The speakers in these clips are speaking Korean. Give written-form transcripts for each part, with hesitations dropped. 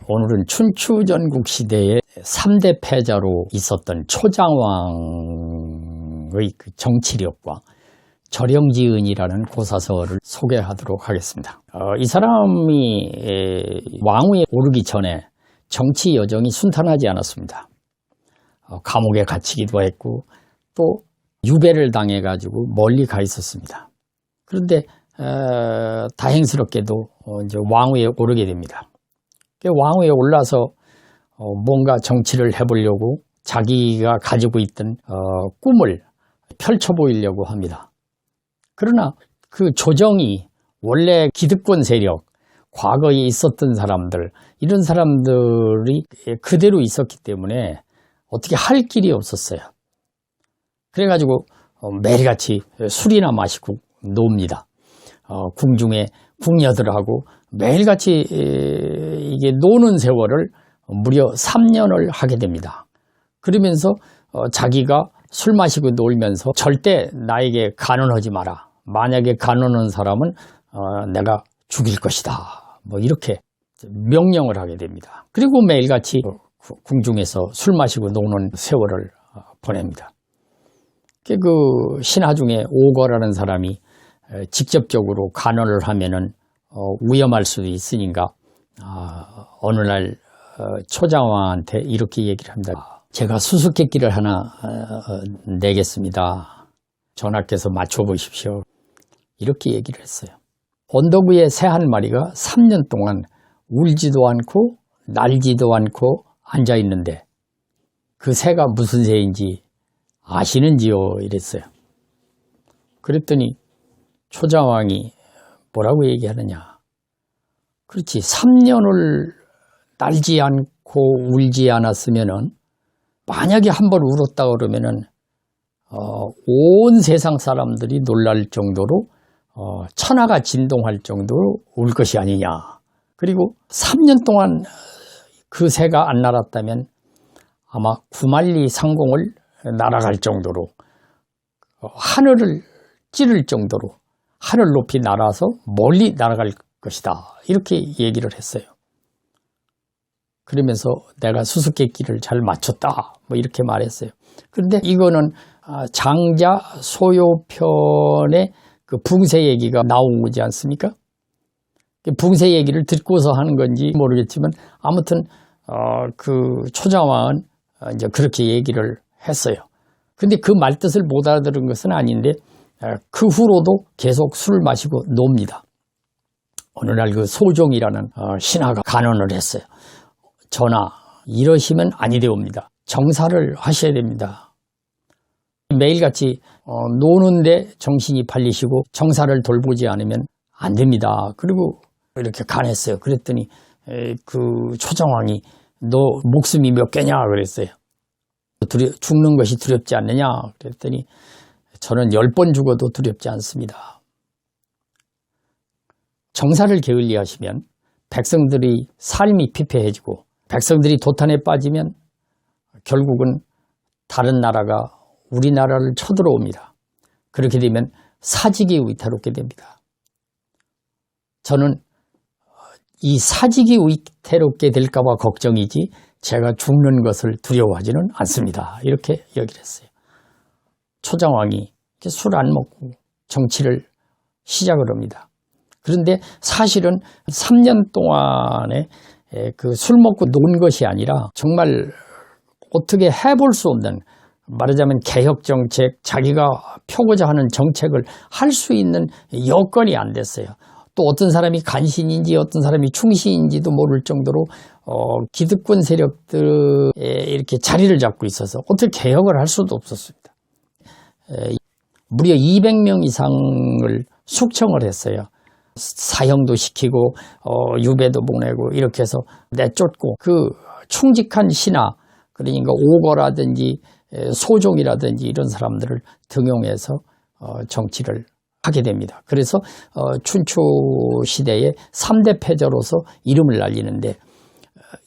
오늘은 춘추전국 시대의 3대 패자로 있었던 초장왕의 그 정치력과 절영지은이라는 고사설을 소개하도록 하겠습니다. 이 사람이 왕위에 오르기 전에 정치 여정이 순탄하지 않았습니다. 감옥에 갇히기도 했고 또 유배를 당해가지고 멀리 가 있었습니다. 그런데 다행스럽게도 이제 왕위에 오르게 됩니다. 왕위에 올라서 뭔가 정치를 해보려고 자기가 가지고 있던 꿈을 펼쳐 보이려고 합니다. 그러나 그 조정이 원래 기득권 세력, 과거에 있었던 사람들, 이런 사람들이 그대로 있었기 때문에 어떻게 할 길이 없었어요. 그래가지고 매일같이 술이나 마시고 놉니다. 궁중에 궁녀들하고 매일같이 이게 노는 세월을 무려 3년을 하게 됩니다. 그러면서 자기가 술 마시고 놀면서 절대 나에게 간언하지 마라. 만약에 간언한 사람은 내가 죽일 것이다. 뭐 이렇게 명령을 하게 됩니다. 그리고 매일같이 궁중에서 술 마시고 노는 세월을 보냅니다. 그 신하 중에 오거라는 사람이 직접적으로 간언을 하면은 위험할 수도 있으니까 어느 날 초장왕한테 이렇게 얘기를 합니다. 제가 수수께끼를 하나 내겠습니다. 전하께서 맞춰보십시오. 이렇게 얘기를 했어요. 언덕 위에 새 한 마리가 3년 동안 울지도 않고 날지도 않고 앉아 있는데 그 새가 무슨 새인지 아시는지요? 이랬어요. 그랬더니 초장왕이 뭐라고 얘기하느냐. 그렇지, 3년을 날지 않고 울지 않았으면은 만약에 한번 울었다 그러면은 온 세상 사람들이 놀랄 정도로 천하가 진동할 정도로 울 것이 아니냐. 그리고 3년 동안 그 새가 안 날았다면 아마 구만리 상공을 날아갈 정도로 하늘을 찌를 정도로 하늘 높이 날아서 멀리 날아갈 것이다. 이렇게 얘기를 했어요. 그러면서 내가 수수께끼를 잘 맞췄다. 뭐 이렇게 말했어요. 그런데 이거는 장자 소요편의 그 붕세 얘기가 나오지 않습니까? 붕세 얘기를 듣고서 하는 건지 모르겠지만 아무튼 그 초장왕은 이제 그렇게 얘기를 했어요. 근데 그 말뜻을 못 알아들은 것은 아닌데 그 후로도 계속 술을 마시고 놉니다. 어느 날 그 소종이라는 신하가 간언을 했어요. 전하, 이러시면 아니 되옵니다. 정사를 하셔야 됩니다. 매일같이 노는데 정신이 팔리시고 정사를 돌보지 않으면 안 됩니다. 그리고 이렇게 간했어요. 그랬더니 그 초장왕이 너 목숨이 몇 개냐 그랬어요. 죽는 것이 두렵지 않느냐 그랬더니 저는 10번 죽어도 두렵지 않습니다. 정사를 게을리하시면 백성들이 삶이 피폐해지고 백성들이 도탄에 빠지면 결국은 다른 나라가 우리나라를 쳐들어옵니다. 그렇게 되면 사직이 위태롭게 됩니다. 저는 이 사직이 위태롭게 될까 봐 걱정이지 제가 죽는 것을 두려워하지는 않습니다. 이렇게 얘기를 했어요. 초장왕이 술 안 먹고 정치를 시작을 합니다. 그런데 사실은 3년 동안에 그 술 먹고 논 것이 아니라 정말 어떻게 해볼 수 없는, 말하자면 개혁정책, 자기가 펴고자 하는 정책을 할 수 있는 여건이 안 됐어요. 또 어떤 사람이 간신인지 어떤 사람이 충신인지도 모를 정도로 기득권 세력들에 이렇게 자리를 잡고 있어서 어떻게 개혁을 할 수도 없었습니다. 무려 200명 이상을 숙청을 했어요. 사형도 시키고 유배도 보내고 이렇게 해서 내쫓고 그 충직한 신하, 그러니까 오거라든지 소종이라든지 이런 사람들을 등용해서 정치를 하게 됩니다. 그래서 춘추 시대의 3대 패자로서 이름을 날리는데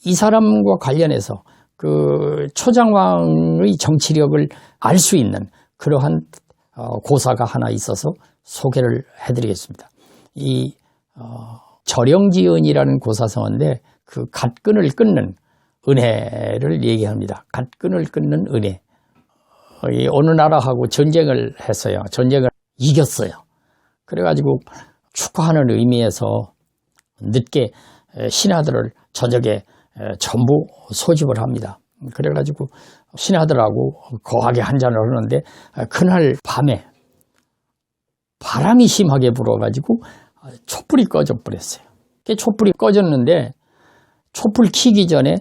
이 사람과 관련해서 그 초장왕의 정치력을 알 수 있는 그러한 고사가 하나 있어서 소개를 해드리겠습니다. 이 절영지은이라는 고사성어인데 그 갓끈을 끊는 은혜를 얘기합니다. 갓끈을 끊는 은혜. 어느 나라하고 전쟁을 했어요. 전쟁을 이겼어요. 그래가지고 축하하는 의미에서 늦게 신하들을 저녁에 전부 소집을 합니다. 그래가지고 신하들하고 거하게 한잔을 하는데 그날 밤에 바람이 심하게 불어가지고 촛불이 꺼져 버렸어요. 촛불이 꺼졌는데 촛불 켜기 전에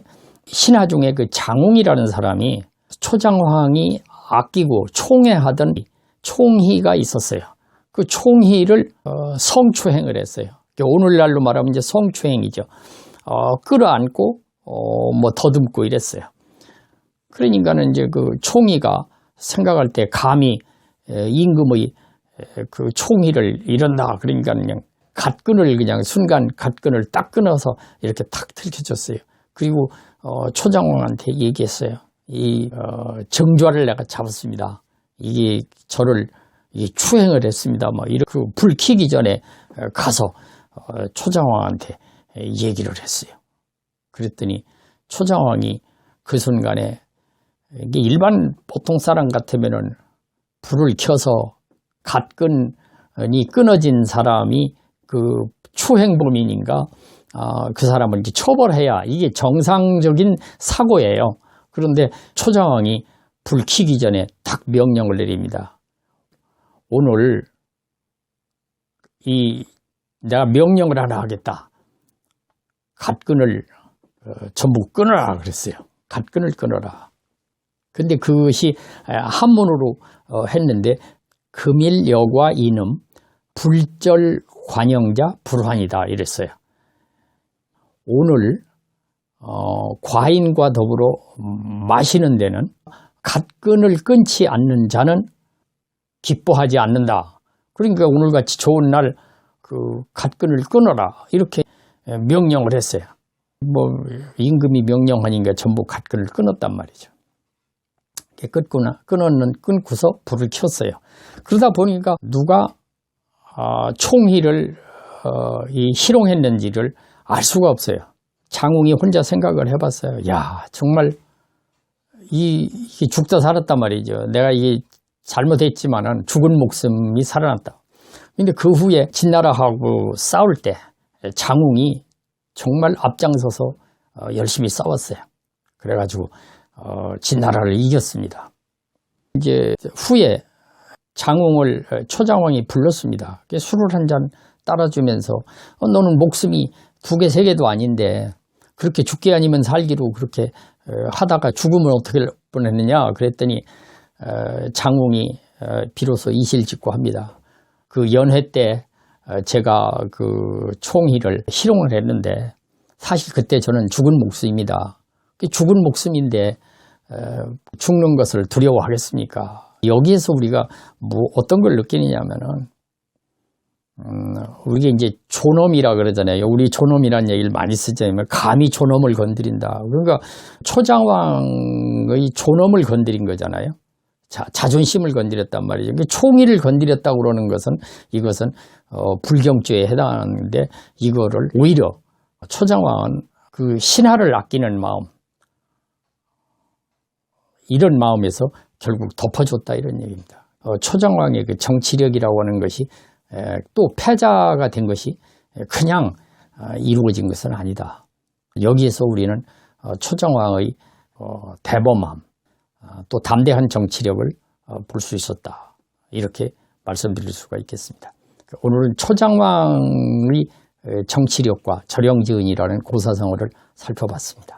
신하 중에 그 장웅이라는 사람이 초장황이 아끼고 총애하던 총희가 있었어요. 그 총희를 성추행을 했어요. 오늘날로 말하면 이제 성추행이죠. 끌어안고 뭐 더듬고 이랬어요. 그러니까는 이제 그 총희가 생각할 때 감히 임금의 그 총희를 이런다. 그러니까 그냥 갓끈을 그냥 순간 갓끈을 딱 끊어서 이렇게 탁 들켜줬어요. 그리고 초장왕한테 얘기했어요. 이 정좌를 내가 잡았습니다. 이게 저를 추행을 했습니다. 뭐 이렇게 불 켜기 전에 가서 초장왕한테 얘기를 했어요. 그랬더니 초장왕이 그 순간에 이게 일반 보통 사람 같으면은 불을 켜서 갓끈이 끊어진 사람이 그 추행범인인가 그 사람을 이제 처벌해야 이게 정상적인 사고예요. 그런데 초장왕이 불 켜기 전에 딱 명령을 내립니다. 오늘 내가 명령을 하나 하겠다. 갓끈을 전부 끊어라 그랬어요. 갓끈을 끊어라. 근데 그것이 한문으로 했는데 금일여과 이름 불절 관영자 불환이다 이랬어요. 오늘 과인과 더불어 마시는 데는 갓끈을 끊지 않는 자는 기뻐하지 않는다. 그러니까 오늘같이 좋은 날 그 갓끈을 끊어라 이렇게 명령을 했어요. 뭐 임금이 명령하니까 전부 갓끈을 끊었단 말이죠. 끊고서 불을 켰어요. 그러다 보니까 누가 총희를 희롱했는지를 알 수가 없어요. 장웅이 혼자 생각을 해봤어요. 야, 정말 이게 죽다 살았단 말이죠. 내가 이게 잘못했지만은 죽은 목숨이 살아났다. 근데 그 후에 진나라하고 싸울 때 장웅이 정말 앞장서서 열심히 싸웠어요. 그래가지고 진나라를 이겼습니다. 이제 후에 장웅을 초장왕이 불렀습니다. 술을 한 잔 따라주면서 너는 목숨이 2개, 3개도 아닌데 그렇게 죽기 아니면 살기로 그렇게 하다가 죽으면 어떻게 뻔했느냐 그랬더니 장웅이 비로소 이실직고 합니다. 그 연회 때 제가 그 총희를 희롱을 했는데 사실 그때 저는 죽은 목숨입니다. 죽은 목숨인데 죽는 것을 두려워하겠습니까? 여기에서 우리가 뭐 어떤 걸 느끼느냐면은 우리가 이제 존엄이라 그러잖아요. 우리 존엄이라는 얘기를 많이 쓰잖아요. 감히 존엄을 건드린다. 그러니까 초장왕의 존엄을 건드린 거잖아요. 자존심을 건드렸단 말이죠. 총의를 건드렸다고 그러는 것은 이것은 불경죄에 해당하는데 이거를 오히려 초장왕은 그 신하를 아끼는 마음 이런 마음에서 결국 덮어줬다 이런 얘기입니다. 초장왕의 그 정치력이라고 하는 것이 또 패자가 된 것이 그냥 이루어진 것은 아니다. 여기에서 우리는 초장왕의 대범함 또 담대한 정치력을 볼 수 있었다. 이렇게 말씀드릴 수가 있겠습니다. 오늘은 초장왕의 정치력과 절영지은이라는 고사성어를 살펴봤습니다.